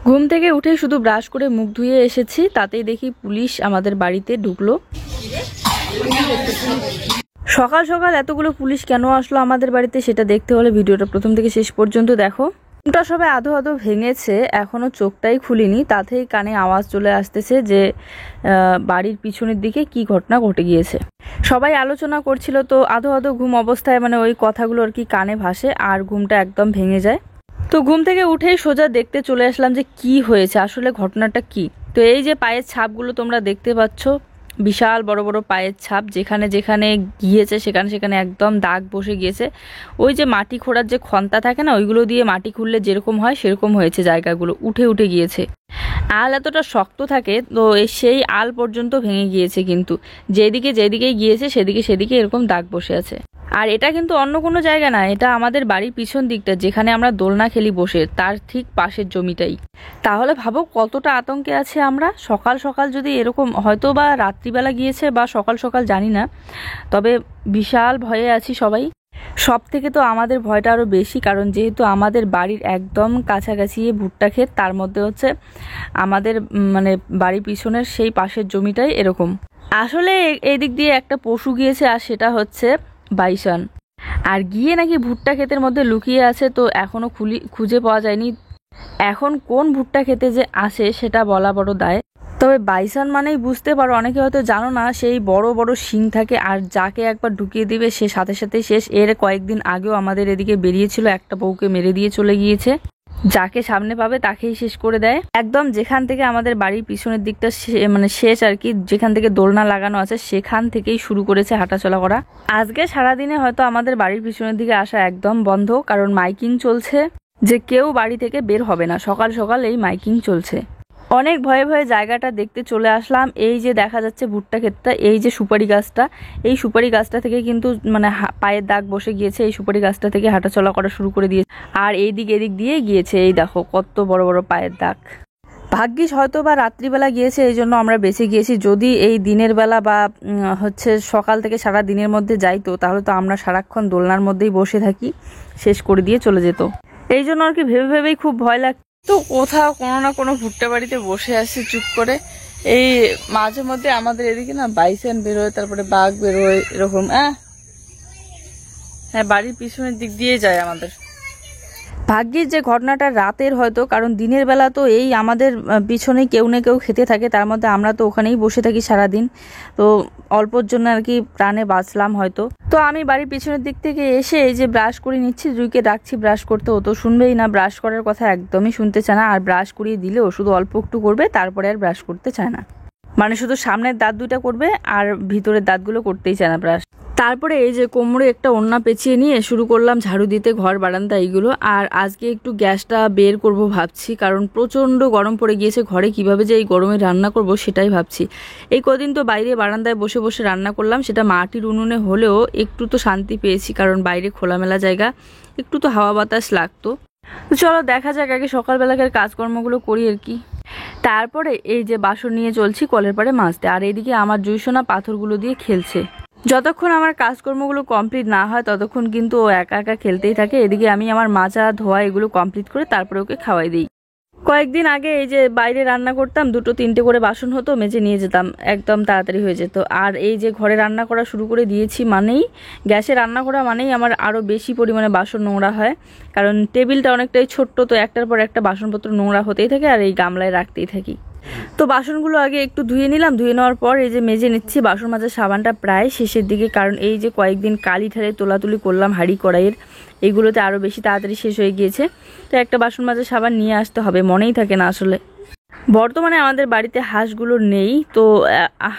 ঘুম থেকে উঠে শুধু ব্রাশ করে মুখ ধুয়ে এসেছি, তাতেই দেখি পুলিশ আমাদের বাড়িতে ঢুকলো। সকাল সকাল এতগুলো পুলিশ কেন আসলো আমাদের বাড়িতে সেটা দেখতে হলে ভিডিওটা প্রথম থেকে শেষ পর্যন্ত দেখো। ঘুমটা সবাই আধো আধো ভেঙেছে, এখনো চোখটাই খুলিনি, তাতেই কানে আওয়াজ চলে আসতেছে যে বাড়ির পিছনের দিকে কি ঘটনা ঘটে গিয়েছে। সবাই আলোচনা করছিল, তো আধো আধো ঘুম অবস্থায় মানে ওই কথাগুলো আর কি কানে ভাসে আর ঘুমটা একদম ভেঙে যায়। তো ঘুম থেকে উঠেই সোজা দেখতে চলে আসলাম যে কি হয়েছে, আসলে ঘটনাটা কি। তো এই যে পায়ের ছাপগুলো তোমরা দেখতে পাচ্ছ, বিশাল বড় বড় পায়ের ছাপ, যেখানে যেখানে গিয়েছে সেখানে সেখানে একদম দাগ বসে গিয়েছে। ওই যে মাটি খোঁড়ার যে খন্তা থাকে না, ওইগুলো দিয়ে মাটি খুঁড়লে যেরকম হয় সেরকম হয়েছে, জায়গাগুলো উঠে উঠে গিয়েছে। আল এতটা শক্ত থাকে, তো সেই আল পর্যন্ত ভেঙে গিয়েছে, কিন্তু যেদিকে যেদিকে গিয়েছে সেদিকে এরকম দাগ বসে আছে। আর এটা কিন্তু অন্য কোনো জায়গা না, এটা আমাদের বাড়ির পিছন দিকটা, যেখানে আমরা দোলনা খেলি বসে, তার ঠিক পাশের জমিটাই। তাহলে ভাবো কতটা আতঙ্কে আছে আমরা। সকাল সকাল যদি এরকম, হয়তো বা রাত্রিবেলা গিয়েছে বা সকাল সকাল জানি না, তবে বিশাল ভয়ে আছি সবাই। সব থেকে তো আমাদের ভয়টা আরও বেশি, কারণ যেহেতু আমাদের বাড়ির একদম কাছাকাছি ভুট্টা ক্ষেত, তার মধ্যে হচ্ছে আমাদের মানে বাড়ির পিছনের সেই পাশের জমিটাই এরকম। আসলে এই দিক দিয়ে একটা পশু গিয়েছে, আর সেটা হচ্ছে বাইসন, আর গিয়ে নাকি ভুট্টা ক্ষেতের মধ্যে লুকিয়ে আছে। তো এখনো খুঁজে পাওয়া যায়নি। এখন কোন ভুট্টা খেতে যে আসে সেটা বলা বড় দায়। তবে বাইসন মানেই বুঝতে পারো, অনেকে হয়তো জানো না, সেই বড় বড় শিং থাকে, আর যাকে একবার ঢুকিয়ে দিবে সে সাথে সাথে শেষ। এর কয়েকদিন আগেও আমাদের এদিকে বেরিয়েছিল, একটা বউকে মেরে দিয়ে চলে গিয়েছে। যাকে সামনে পাবে তাকেই শেষ করে দেয়। একদম যেখান থেকে আমাদের বাড়ির পিছনের দিকটা মানে শেষ আর কি, যেখান থেকে দোলনা লাগানো আছে সেখান থেকেই শুরু করেছে হাঁটাচলা করা। আজকে সারাদিনে হয়তো আমাদের বাড়ির পিছনের দিকে আসা একদম বন্ধ, কারণ মাইকিং চলছে যে কেউ বাড়ি থেকে বের হবে না। সকাল সকাল এই মাইকিং চলছে। অনেক ভয়ে ভয়ে জায়গাটা দেখতে চলে আসলাম। এই যে দেখা যাচ্ছে ভুট্টা ক্ষেতটা, এই যে সুপারি গাছটা, এই সুপারি গাছটা থেকে কিন্তু মানে পায়ের দাগ বসে গিয়েছে। এই সুপারি গাছটা থেকে হাঁটাচলা করা শুরু করে দিয়েছে, আর এদিক দিয়ে গিয়েছে। এই দেখো কত বড় বড় পায়ের দাগ। ভাগ্যিস হয়তো বা রাত্রিবেলা গিয়েছে, এই জন্য আমরা বেঁচে গিয়েছি। যদি এই দিনের বেলা বা হচ্ছে সকাল থেকে সারা দিনের মধ্যে যাইতো, তাহলে তো আমরা সারাক্ষণ দোলনার মধ্যেই বসে থাকি, শেষ করে দিয়ে চলে যেত। এই জন্য আর কি ভেবে ভেবেই খুব ভয় লাগতো। তো কোথাও কোনো না কোনো ভুট্টা বাড়িতে বসে আসি চুপ করে। এই মাঝে মধ্যে আমাদের এদিকে না বাইসন বেরোয়, তারপরে বাঘ বেরোয়, এরকম। হ্যাঁ, বাড়ির পিছনের দিক দিয়ে যায় আমাদের। ভাগ্যিস যে ঘটনাটা রাতের হয়তো, কারণ দিনের বেলা তো এই আমাদের পিছনে কেউ না কেউ খেতে থাকে, তার মধ্যে আমরা তো ওখানেই বসে থাকি সারাদিন। তো অল্পর জন্য আর কি প্রাণে বাঁচলাম হয়তো। তো আমি বাড়ির পিছনের দিক থেকে এসে এই যে ব্রাশ করে নিচ্ছি, জুইকে ডাকছি ব্রাশ করতে, ও তো শুনবেই না, ব্রাশ করার কথা একদমই শুনতে চায় না। আর ব্রাশ করিয়ে দিলেও শুধু অল্প একটু করবে, তারপরে আর ব্রাশ করতে চায় না। মানে শুধু সামনের দাঁত দুইটা করবে আর ভিতরের দাঁতগুলো করতেই চায় না ব্রাশ। তারপরে এই যে কোমরে একটা ওড়না পেঁচিয়ে নিয়ে শুরু করলাম ঝাড়ু দিতে ঘর বারান্দা এইগুলো। আর আজকে একটু গ্যাসটা বের করব ভাবছি, কারণ প্রচণ্ড গরম পড়ে গিয়েছে ঘরে। কিভাবে যে এই গরমে রান্না করব সেটাই ভাবছি। এই কদিন তো বাইরে বারান্দায় বসে বসে রান্না করলাম, সেটা মাটির উনুনে হলেও একটু তো শান্তি পেয়েছি, কারণ বাইরে খোলামেলা জায়গা, একটু তো হাওয়া বাতাস লাগতো। তো চলো দেখা যাক, আগে সকালবেলাকার কাজকর্মগুলো করি আর কি। তারপরে এই যে বাসন নিয়ে চলছি কলের পাড়ে মাজতে, আর এইদিকে আমার জুইসোনা পাথরগুলো দিয়ে খেলছে। যতক্ষণ আমার কাজকর্মগুলো কমপ্লিট না হয় ততক্ষণ কিন্তু ও একা একা খেলতেই থাকে। এদিকে আমি আমার মাজা ধোয়া এগুলো কমপ্লিট করে তারপরে ওকে খাওয়াই দিই। কয়েকদিন আগে এই যে বাইরে রান্না করতাম, 2-3টে করে বাসন হতো, মেজে নিয়ে যেতাম, একদম তাড়াতাড়ি হয়ে যেত। আর এই যে ঘরে রান্না করা শুরু করে দিয়েছি মানেই, গ্যাসে রান্না করা মানেই আমার আরও বেশি পরিমাণে বাসন নোংরা হয়, কারণ টেবিলটা অনেকটাই ছোট্ট, তো একটার পর একটা বাসনপত্র নোংরা হতেই থাকে আর এই গামলায় রাখতেই থাকি। তো বাসনগুলো আগে একটু ধুয়ে নিলাম, ধুয়ে নেওয়ার পর এই যে মেজে নিচ্ছি। বাসন মাজার সাবানটা প্রায় শেষের দিকে, কারণ এই যে কয়েকদিন কালি ঠালে তোলাতুলি করলাম হাঁড়ি কড়াইয়ের, এইগুলোতে আরও বেশি তাড়াতাড়ি শেষ হয়ে গিয়েছে। তো একটা বাসন মাজার সাবান নিয়ে আসতে হবে, মনেই থাকে না আসলে। বর্তমানে আমাদের বাড়িতে হাঁসগুলো নেই, তো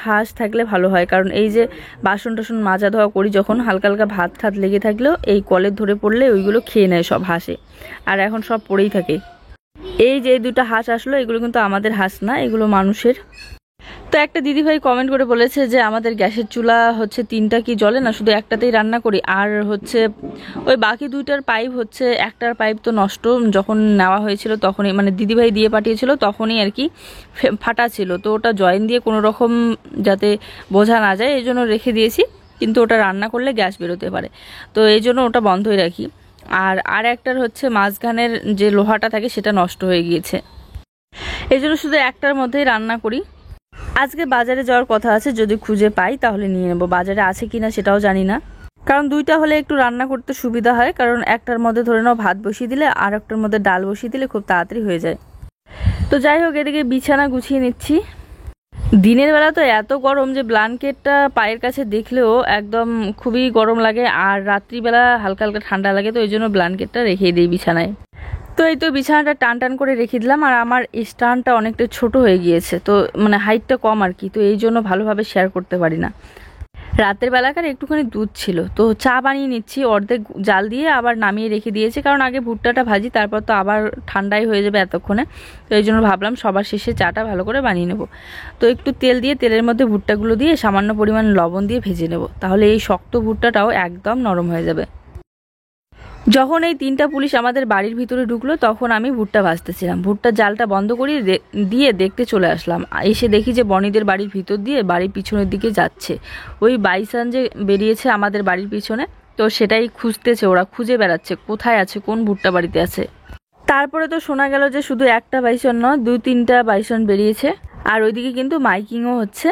হাঁস থাকলে ভালো হয়, কারণ এই যে বাসন টাসন মাজা ধোয়া করি যখন, হালকা হালকা ভাত ঠাত লেগে থাকলেও এই কলের ধরে পড়লে ওইগুলো খেয়ে নেয় সব হাঁসে, আর এখন সব পড়েই থাকে। এই যে 2টা হাঁস আসলো, এগুলো কিন্তু আমাদের হাঁস না, এগুলো মানুষের। তো একটা দিদিভাই কমেন্ট করে বলেছে যে আমাদের গ্যাসের চুলা হচ্ছে 3টা কি জ্বলে না, শুধু একটাতেই রান্না করি। আর হচ্ছে ওই বাকি 2টার পাইপ হচ্ছে, একটার পাইপ তো নষ্ট, যখন নেওয়া হয়েছিল তখনই, মানে দিদিভাই দিয়ে পাঠিয়েছিল তখনই আর কি ফাটা ছিল। তো ওটা জয়েন দিয়ে কোনো রকম যাতে বোঝা না যায় এই জন্য রেখে দিয়েছি, কিন্তু ওটা রান্না করলে গ্যাস বেরোতে পারে, তো এই জন্য ওটা বন্ধই রাখি। আর একটার হচ্ছে মাঝখানের যে লোহাটা থাকে সেটা নষ্ট হয়ে গিয়েছে। এই জন্য শুধু একটার মধ্যেই রান্না করি। আজকে বাজারে যাওয়ার কথা আছে, যদি খুঁজে পাই তাহলে নিয়ে নেব। বাজারে আছে কিনা সেটাও জানি না, কারণ দুইটা হলে একটু রান্না করতে সুবিধা হয়। কারণ একটার মধ্যে ধরে নাও ভাত বসিয়ে দিলে আর একটার মধ্যে ডাল বসিয়ে দিলে খুব তাড়াতাড়ি হয়ে যায়। তো যাই হোক, এদিকে বিছানা গুছিয়ে নিচ্ছি। দিনের বেলা তো এত গরম যে ব্ল্যাঙ্কেটটা পায়ের কাছে দেখলেও একদম খুবই গরম লাগে, আর রাত্রিবেলা হালকা হালকা ঠান্ডা লাগে, তো এই জন্য ব্ল্যাঙ্কেটটা রেখে দিই বিছানায়। তো এই তো বিছানাটা টান টান করে রেখে দিলাম। আর আমার স্ট্যান্ডটা অনেকটা ছোট হয়ে গিয়েছে, তো মানে হাইটটা কম আর কি, তো এই জন্য ভালোভাবে শেয়ার করতে পারি না। রাতের বেলাকার একটুখানি দুধ ছিল, তো চা বানিয়ে নিচ্ছি অর্ধেক জাল দিয়ে, আবার নামিয়ে রেখে দিয়েছি, কারণ আগে ভুট্টাটা ভাজি, তারপর তো আবার ঠান্ডাই হয়ে যাবে এতক্ষণে। তো এই জন্য ভাবলাম সবার শেষে চাটা ভালো করে বানিয়ে নেব। তো একটু তেল দিয়ে তেলের মধ্যে ভুট্টাগুলো দিয়ে সামান্য পরিমাণ লবণ দিয়ে ভেজে নেব, তাহলে এই শক্ত ভুট্টাটাও একদম নরম হয়ে যাবে। যখন এই 3টা পুলিশ আমাদের বাড়ির ভিতরে ঢুকলো, তখন আমি ভুট্টা ভাজতেছিলাম। ভুট্টার জালটা বন্ধ করিয়ে দিয়ে দেখতে চলে আসলাম। এসে দেখি যে বনিদের বাড়ির ভিতর দিয়ে বাড়ির পিছনের দিকে যাচ্ছে। ওই বাইসান যে বেরিয়েছে আমাদের বাড়ির পিছনে, তো সেটাই খুঁজতেছে, ওরা খুঁজে বেড়াচ্ছে কোথায় আছে, কোন ভুট্টা বাড়িতে আছে। তারপরে তো শোনা গেল যে শুধু একটা বাইসন নয়, 2-3টা বাইসন বেরিয়েছে। আর ওইদিকে কিন্তু মাইকিংও হচ্ছে।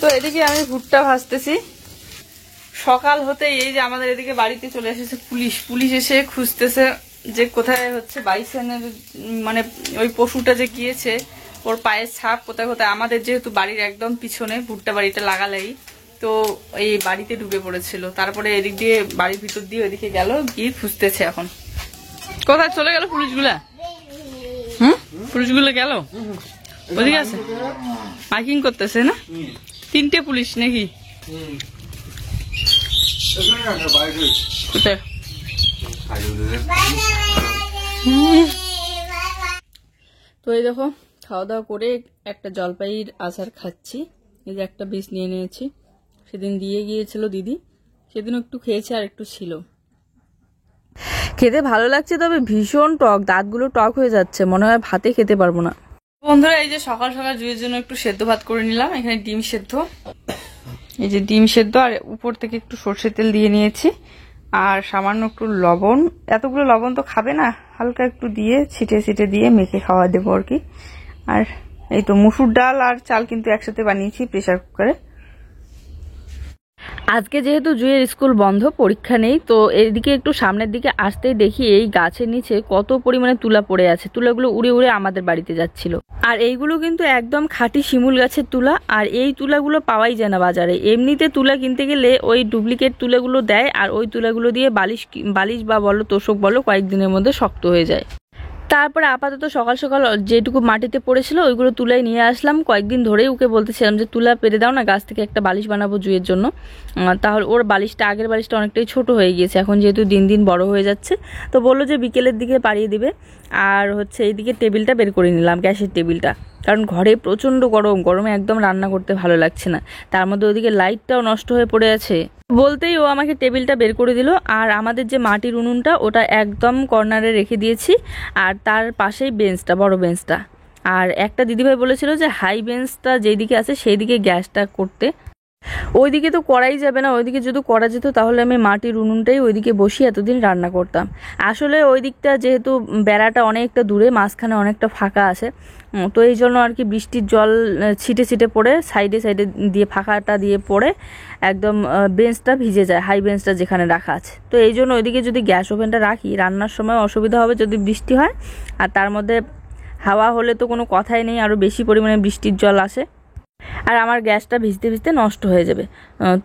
তো এদিকে আমি ভুট্টা ভাজতেছি। সকাল হতে এই যে আমাদের এদিকে বাড়িতে চলে এসেছে পুলিশ এসে খুঁজতেছে যে কোথায় হচ্ছে বাইসনের মানে ওই পশুটা যে গিয়েছে, ওর পায়ের ছাপ কোথায় কোথায়। আমাদের যেহেতু বাড়ির একদম পিছনে ভুট্টা বাড়িটা লাগালেই, তো এই বাড়িতে ঢুকে পড়েছিল। তারপরে এদিক দিয়ে বাড়ির ভিতর দিয়ে ওইদিকে গেল, গিয়ে খুঁজতেছে এখন। কোথায় চলে গেল পুলিশগুলা? পুলিশগুলো গেল ওদিকে আছে, মাইকিং করতেছে না? 3টে পুলিশ নাকি? তো এই দেখো, খাওয়া দাওয়া করে একটা জলপাইয়ের আচার খাচ্ছি। এই যে একটা পিস নিয়ে নিয়েছি, সেদিন দিয়ে গিয়েছিল দিদি, সেদিনও একটু খেয়েছে আর একটু ছিল। খেতে ভালো লাগছে, তবে ভীষণ টক, দাঁতগুলো টক হয়ে যাচ্ছে, মনে হয় ভাতে খেতে পারবো না। বন্ধুরা, এই যে সকাল সকাল জুয়ের জন্য একটু সেদ্ধ ভাত করে নিলাম। এখানে ডিম সেদ্ধ, এই যে ডিম সেদ্ধ, আর উপর থেকে একটু সর্ষের তেল দিয়ে নিয়েছি, আর সামান্য একটু লবণ। এতগুলো লবণ তো খাবে না, হালকা একটু দিয়ে ছিটে দিয়ে মেখে খাওয়া দেবো আর কি। আর এই তো মুসুর ডাল আর চাল কিন্তু একসাথে বানিয়েছি প্রেসার কুকারে। আজকে যেহেতু জুয়ের স্কুল বন্ধ, পরীক্ষা নেই, তো এদিকে একটু সামনের দিকে আসতেই দেখি এই গাছের নিচে কত পরিমাণে তুলা পড়ে আছে। তুলাগুলো উড়ে উড়ে আমাদের বাড়িতে যাচ্ছিল। আর এইগুলো কিন্তু একদম খাঁটি শিমুল গাছের তুলা, আর এই তুলাগুলো পাওয়াই যায় না বাজারে। এমনিতে তুলা কিনতে গেলে ওই ডুপ্লিকেট তুলাগুলো দেয়, আর ওই তুলাগুলো দিয়ে বালিশ বা বলো তোষক বলো কয়েকদিনের মধ্যে শক্ত হয়ে যায়। তারপরে আপাতত সকাল সকাল যেটুকু মাটিতে পড়েছিল ওইগুলো তুলে নিয়ে আসলাম। কয়েকদিন ধরেই ওকে বলতেছিলাম যে তুলা পেরে দাও না, গাছ থেকে একটা বালিশ বানাবো জুয়ের জন্য। তাহলে ওর বালিশটা, আগের বালিশটা অনেকটাই ছোট হয়ে গিয়েছে, এখন যেহেতু দিন দিন বড় হয়ে যাচ্ছে, তো বললো যে বিকেলের দিকে পাড়িয়ে দিবে। আর হচ্ছে এইদিকে টেবিলটা বের করে নিলাম, গ্যাসের টেবিলটা, কারণ ঘরে প্রচণ্ড গরমে একদম রান্না করতে ভালো লাগছে না। তার মধ্যে ওদিকে লাইটটাও নষ্ট হয়ে পড়ে আছে। বলতেই ও আমাকে টেবিলটা বের করে দিল। আর আমাদের যে মাটির উনুনটা, ওটা একদম কর্নারে রেখে দিয়েছি, আর তার পাশেই বেঞ্চটা, বড় বেঞ্চটা। আর একটা দিদিভাই বলেছিল যে হাই বেঞ্চটা যেদিকে আছে সেই দিকে গ্যাসটা করতে। ওইদিকে তো করাই যাবে না, ওইদিকে যদি করা যেত তাহলে আমি মাটির উনুনটাই ওইদিকে বসিয়ে এতদিন রান্না করতাম। আসলে ওই দিকটা যেহেতু বেড়াটা অনেকটা দূরে, মাঝখানে অনেকটা ফাঁকা আছে, তো এই জন্য আর কি বৃষ্টির জল ছিটে পড়ে সাইডে দিয়ে ফাঁকাটা দিয়ে পড়ে একদম বেঞ্চটা ভিজে যায়, হাই বেঞ্চটা যেখানে রাখা আছে। তো এই জন্য ওইদিকে যদি গ্যাস ওভেনটা রাখি, রান্নার সময় অসুবিধা হবে যদি বৃষ্টি হয়। আর তার মধ্যে হাওয়া হলে তো কোনো কথাই নেই, আরও বেশি পরিমাণে বৃষ্টির জল আসে, আর আমার গ্যাসটা ভিজতে নষ্ট হয়ে যাবে।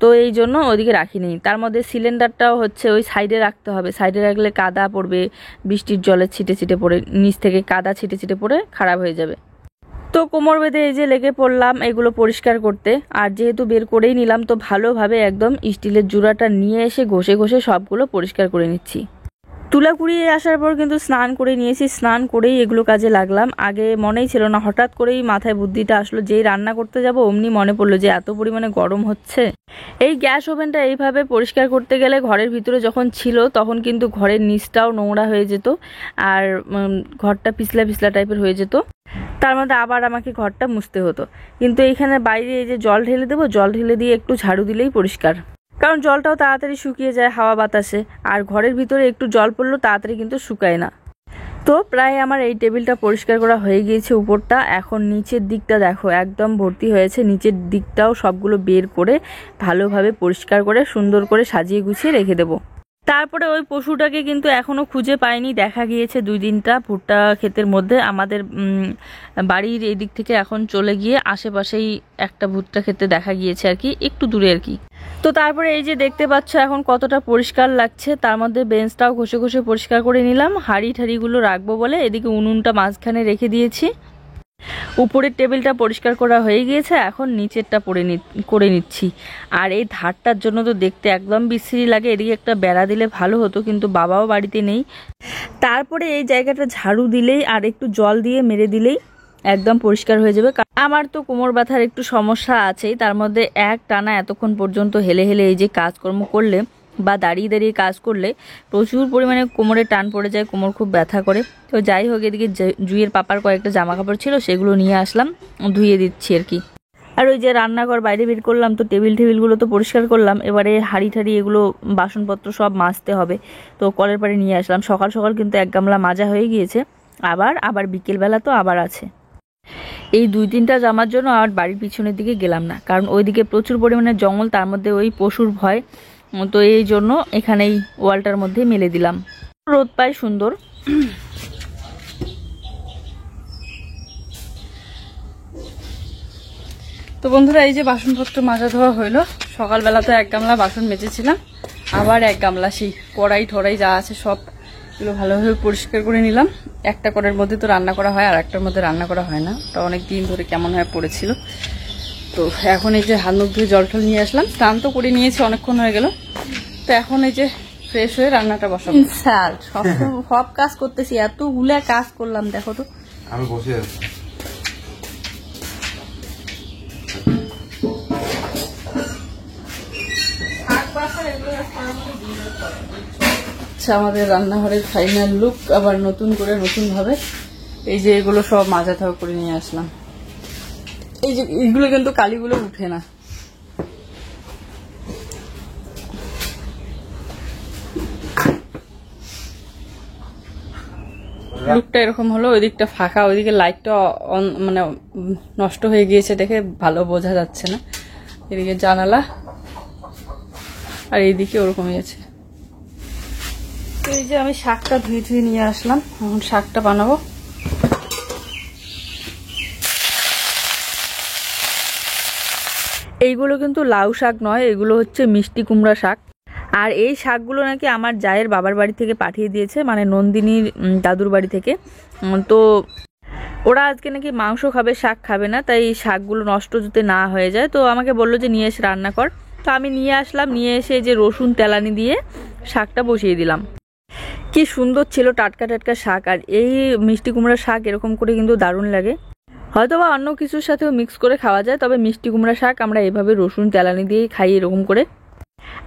তো এই জন্য ওইদিকে রাখিনি। তার মধ্যে সিলিন্ডারটাও হচ্ছে ওই সাইডে রাখতে হবে, সাইডে রাখলে কাদা পড়বে, বৃষ্টির জলে ছিটে পড়ে, নিচ থেকে কাদা ছিটে পড়ে খারাপ হয়ে যাবে। তো কোমর বেঁধে এই যে লেগে পড়লাম এগুলো পরিষ্কার করতে। আর যেহেতু বের করেই নিলাম, তো ভালোভাবে একদম স্টিলের জুড়াটা নিয়ে এসে ঘষে সবগুলো পরিষ্কার করে নিচ্ছি। তুলা কুড়িয়ে আসার পর কিন্তু স্নান করে নিয়েছি, স্নান করেই এগুলো কাজে লাগলাম। আগে মনেই ছিল না, হঠাৎ করেই মাথায় বুদ্ধিটা আসলো, যেই রান্না করতে যাব অমনি মনে পড়লো যে এত পরিমাণে গরম হচ্ছে। এই গ্যাস ওভেনটা এইভাবে পরিষ্কার করতে গেলে ঘরের ভিতরে যখন ছিল তখন কিন্তু ঘরের নিচটাও নোংরা হয়ে যেত, আর ঘরটা পিছলা পিছলা টাইপের হয়ে যেত। তার মধ্যে আবার আমাকে ঘরটা মুছতে হতো। কিন্তু এইখানে বাইরে এই যে জল ঢেলে দেবো, জল ঢেলে দিয়ে একটু ঝাড়ু দিলেই পরিষ্কার, কারণ জলটাও তাড়াতাড়ি শুকিয়ে যায় হাওয়া বাতাসে, আর ঘরের ভিতরে একটু জল পড়লেও তাড়াতাড়ি কিন্তু শুকায় না। তো প্রায় আমার এই টেবিলটা পরিষ্কার করা হয়ে গিয়েছে উপরটা। এখন নিচের দিকটা দেখো একদম ভর্তি হয়েছে, নিচের দিকটাও সবগুলো বের করে ভালোভাবে পরিষ্কার করে সুন্দর করে সাজিয়ে গুছিয়ে রেখে দেবো। তারপরে ওই পশুটাকে কিন্তু এখনো খুঁজে পাইনি, দেখা গিয়েছে 2 দিনটা ভুট্টা ক্ষেতের মধ্যে। আমাদের বাড়ির এই দিক থেকে এখন চলে গিয়ে আশেপাশেই একটা ভুট্টা ক্ষেতে দেখা গিয়েছে আর কি, একটু দূরে আর কি। তো তারপরে এই যে দেখতে পাচ্ছ এখন কতটা পরিষ্কার লাগছে, তার মধ্যে বেঞ্চটাও ঘষে ঘষে পরিষ্কার করে নিলাম। হাঁড়ি ঠাড়িগুলো রাখবো বলে এদিকে উনুনটা মাঝখানে রেখে দিয়েছি। উপরের টেবিলটা পরিষ্কার করা হয়ে গিয়েছে, এখন নিচেরটা করে নিচ্ছি। আর এই ধারটার জন্য তো দেখতে একদম বিশ্রী লাগে, এদিকে একটা বেড়া দিলে ভালো হতো, কিন্তু বাবাও বাড়িতে নেই। তারপরে এই জায়গাটা ঝাড়ু দিলেই আর একটু জল দিয়ে মেরে দিলেই একদম পরিষ্কার হয়ে যাবে। আমার তো কোমর ব্যথার একটু সমস্যা আছেই, তার মধ্যে এক টানা এতক্ষণ পর্যন্ত হেলে হেলে এই যে কাজকর্ম করলে বা দাঁড়িয়ে দাঁড়িয়ে কাজ করলে প্রচুর পরিমাণে কোমরে টান পড়ে যায়, কোমর খুব ব্যথা করে। তো যাই হোক, এদিকে জুইয়ের পাপার কয়েকটা জামা কাপড় ছিল, সেগুলো নিয়ে আসলাম, ধুয়ে দিচ্ছি আর কি। আর ওই যে রান্নাঘর বাইরে বের করলাম, তো টেবিলগুলো তো পরিষ্কার করলাম, এবারে হাঁড়ি ঠাড়ি এগুলো বাসনপত্র সব মাজতে হবে। তো কলের পাড়ে নিয়ে আসলাম, সকাল সকাল কিন্তু 1 গামলা মাজা হয়ে গিয়েছে। আবার বিকেলবেলা তো আবার আছে। এই 2-3টা জামার জন্য আর বাড়ির পিছনের দিকে গেলাম না, কারণ ওইদিকে প্রচুর পরিমাণে জঙ্গল, তার মধ্যে ওই পশুর ভয়। তো এই জন্য এখানেই ওয়ালটার মধ্যে মেলে দিলাম, রোদ পায় সুন্দর। তো বন্ধুরা, এই যে বাসনপত্র মাজা ধোয়া হইলো। সকালবেলা তো 1 গামলা বাসন মেজেছিলাম, আবার 1 গামলা সেই কড়াই ঠড়াই যা আছে সব এগুলো ভালোভাবে পরিষ্কার করে নিলাম। একটা কড়াইয়ের মধ্যে তো রান্না করা হয়, আর একটার মধ্যে রান্না করা হয় না, তো অনেক দিন ধরে কেমন হয়ে পড়েছিল। তো এখন এই যে হাত মুখ ধুয়ে জল টল নিয়ে আসলাম, স্নান তো করে নিয়েছি, অনেকক্ষণ হয়ে গেল। তো এখন এই যে ফ্রেশ হয়ে রান্নাটা বসাবো। সব কাজ করতেছি, এতগুলা কাজ করলাম দেখো তো। আমি বসে আছি। আচ্ছা, আমাদের রান্নাঘরের ফাইনাল লুক আবার নতুন ভাবে এই যে এগুলো সব মাজা ধোয়া করে নিয়ে আসলাম। এই যে এগুলো কিন্তু কালিগুলো উঠে না। লুকটা এরকম হলো, ওই দিকটা ফাঁকা, ওইদিকে লাইটটা মানে নষ্ট হয়ে গিয়েছে দেখে ভালো বোঝা যাচ্ছে না। এদিকে জানালা, আর এইদিকে ওরকমই আছে। এই যে আমি শাকটা ধুয়ে নিয়ে আসলাম, এখন শাকটা বানাবো। এইগুলো কিন্তু লাউ শাক নয়, এগুলো হচ্ছে মিষ্টি কুমড়া শাক। আর এই শাকগুলো নাকি আমার জায়ের বাবার বাড়ি থেকে পাঠিয়ে দিয়েছে, মানে নন্দিনীর দাদুর বাড়ি থেকে। তো ওরা আজকে নাকি মাংস খাবে, শাক খাবে না, তাই শাকগুলো নষ্ট যাতে না হয়ে যায়, তো আমাকে বললো যে নিয়ে এসে রান্না কর। তো আমি নিয়ে আসলাম, নিয়ে এসে যে রসুন তেলানি দিয়ে শাকটা বসিয়ে দিলাম। কি সুন্দর ছিল, টাটকা টাটকা শাক। আর এই মিষ্টি কুমড়া শাক এরকম করে কিন্তু দারুণ লাগে, হয়তো বা অন্য কিছুর সাথেও মিক্স করে খাওয়া যায়, তবে মিষ্টি কুমড়া শাক আমরা এভাবে রসুন তেলানি দিয়ে খাই এরকম করে।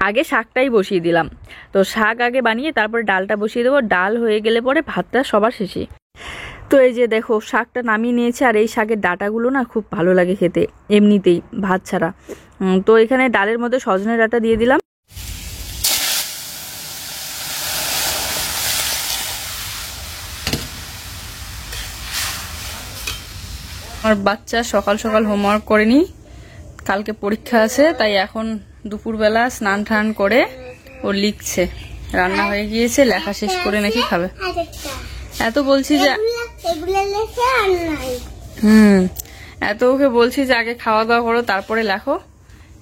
আগে শাকটাই বসিয়ে দিলাম, তো শাক আগে বানিয়ে তারপরে ডালটা বসিয়ে দেবো, ডাল হয়ে গেলে পরে ভাতটা সবার শেষে। তো এই যে দেখো শাকটা নামিয়ে নিয়েছে, আর এই শাকের ডাঁটাগুলো না খুব ভালো লাগে খেতে এমনিতেই ভাত ছাড়া। তো এখানে ডালের মধ্যে সজনে ডাঁটা দিয়ে দিলাম। আমার বাচ্চা সকাল সকাল হোমওয়ার্ক করেনি, কালকে পরীক্ষা আছে, তাই এখন দুপুরবেলা স্নান টান করে ও লিখছে। রান্না হয়ে গিয়েছে, লেখা শেষ করে নাকি খাবে। এত বলছি যে এত ওকে বলছি যে আগে খাওয়া দাওয়া করো তারপরে লেখো,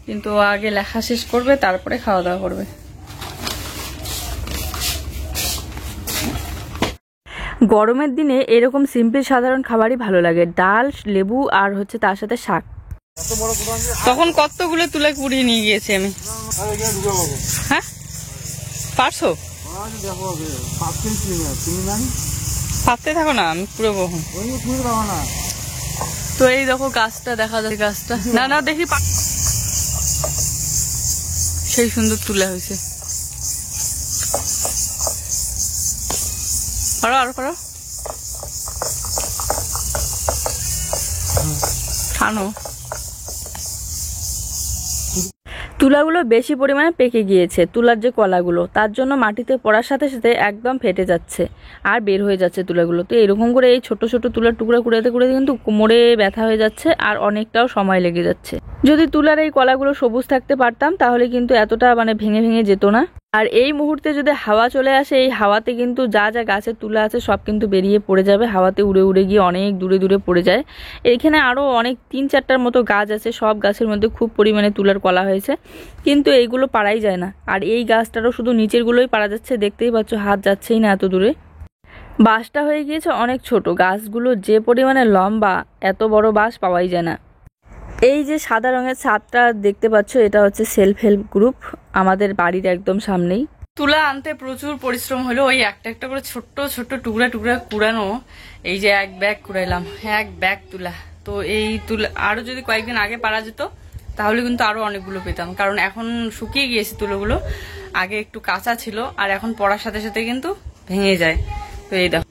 কিন্তু আগে লেখা শেষ করবে তারপরে খাওয়া দাওয়া করবে। গরমের দিনে এরকম সিম্পল সাধারণ খাবারই ভালো লাগে, ডাল, লেবু আর হচ্ছে তার সাথে শাক। তখন কতগুলো তুলে কুড়িয়ে নিয়ে গিয়েছি আমি। হ্যাঁ পারছো? ভাবতে থাকো না, আমি পুরো বহু তো এই দেখো গাছটা দেখা যায়, গাছটা না না দেখি সেই সুন্দর তুলা হয়েছে। পারো আরো পারো, টানো। তুলাগুলো বেশি পরিমাণে পেকে গিয়েছে, তুলার যে কলাগুলো, তার জন্য মাটিতে পড়ার সাথে সাথে একদম ফেটে যাচ্ছে আর বের হয়ে যাচ্ছে তুলাগুলো। তো এরকম করে এই ছোট ছোট তুলার টুকরা কুড়াতে কুড়াতে কিন্তু কোমরে ব্যথা হয়ে যাচ্ছে আর অনেকটাও সময় লেগে যাচ্ছে। যদি তুলার এই কলাগুলো সবুজ থাকতে পারতাম তাহলে কিন্তু এতটা ভেঙে ভেঙে যেত না। আর এই মুহূর্তে যদি হাওয়া চলে আসে, এই হাওয়াতে কিন্তু যা যা গাছের তুলা আছে সব কিন্তু বেরিয়ে পড়ে যাবে, হাওয়াতে উড়ে উড়ে গিয়ে অনেক দূরে দূরে পড়ে যায়। এখানে আরও অনেক 3-4টার মতো গাছ আছে, সব গাছের মধ্যে খুব পরিমাণে তুলার কলা হয়েছে, কিন্তু এইগুলো পাড়াই যায় না। আর এই গাছটারও শুধু নিচেরগুলোই পাড়া যাচ্ছে, দেখতেই পাচ্ছ হাত যাচ্ছেই না এত দূরে। বাঁশটা হয়ে গিয়েছে অনেক ছোট, গাছগুলো যে পরিমাণে লম্বা, এত বড় বাঁশ পাওয়াই যায় না। এই যে সাদা রঙের ছাদটা দেখতে পাচ্ছ, এটা হচ্ছে সেলফ হেল্প গ্রুপ, আমাদের বাড়ির একদম সামনেই। তুলা আনতে প্রচুর পরিশ্রম হলো, ওই একটা একটা করে ছোট্ট ছোট্ট টুকরা টুকরা কুড়ানো। এই যে এক ব্যাগ কুড়াইলাম, এক ব্যাগ তুলা। তো এই তুলা আরো যদি কয়েকদিন আগে পারা যেত তাহলে কিন্তু আরো অনেকগুলো পেতাম, কারণ এখন শুকিয়ে গিয়েছে তুলোগুলো, আগে একটু কাঁচা ছিল আর এখন পড়ার সাথে সাথে কিন্তু ভেঙে যায়। তো এই দেখো,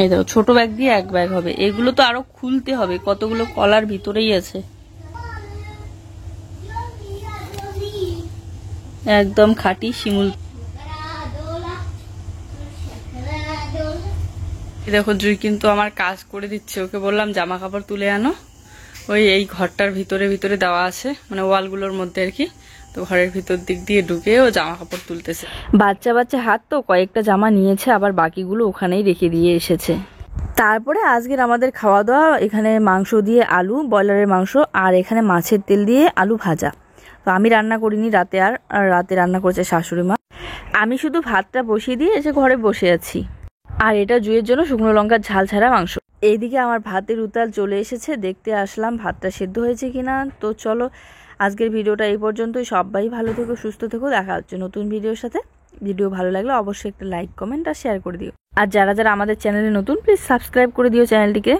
এই দেখো ছোট ব্যাগ দিয়ে এক ব্যাগ হবে। এগুলো তো আরো খুলতে হবে, কতগুলো কলার ভিতরেই আছে, একদম খাঁটি শিমুল। দেখো জুই কিন্তু আমার কাজ করে দিচ্ছে, ওকে বললাম জামা কাপড় তুলে আনো, ওই এই ঘরটার ভিতরে ভিতরে দেওয়া আছে, ওয়ালগুলোর মধ্যে আর কি। তো ঘরের ভিতর দিক দিয়ে ঢুকে ও জামা কাপড় তুলতেছে। বাচ্চা বাচ্চা হাত তো কয়েকটা জামা নিয়েছে, আবার বাকিগুলো ওখানেই রেখে দিয়ে এসেছে। তারপরে আজকের আমাদের খাওয়া দাওয়া, এখানে মাংস দিয়ে আলু, ব্রয়লারের মাংস, আর এখানে মাছের তেল দিয়ে আলু ভাজা। তো আমি রান্না করিনি রাতে, আর রাতে রান্না করেছে শাশুড়ি মা। আমি শুধু ভাতটা বসিয়ে দিয়ে এসে ঘরে বসে আছি। আর এটা জুয়ের জন্য শুকনো লঙ্কার ঝাল ছাড়া মাংস। এইদিকে আমার ভাতের উতাল চলে এসেছে, দেখতে আসলাম ভাতটা সেদ্ধ হয়েছে কিনা। তো চলো আজকের ভিডিওটা এই পর্যন্তই। সবাই ভালো থেকো, সুস্থ থেকো, দেখা হচ্ছে নতুন ভিডিওর সাথে। ভিডিও ভালো লাগলে অবশ্যই একটা লাইক, কমেন্ট আর শেয়ার করে দিও। আর যারা যারা আমাদের চ্যানেলে নতুন, প্লিজ সাবস্ক্রাইব করে দিও চ্যানেলটিকে।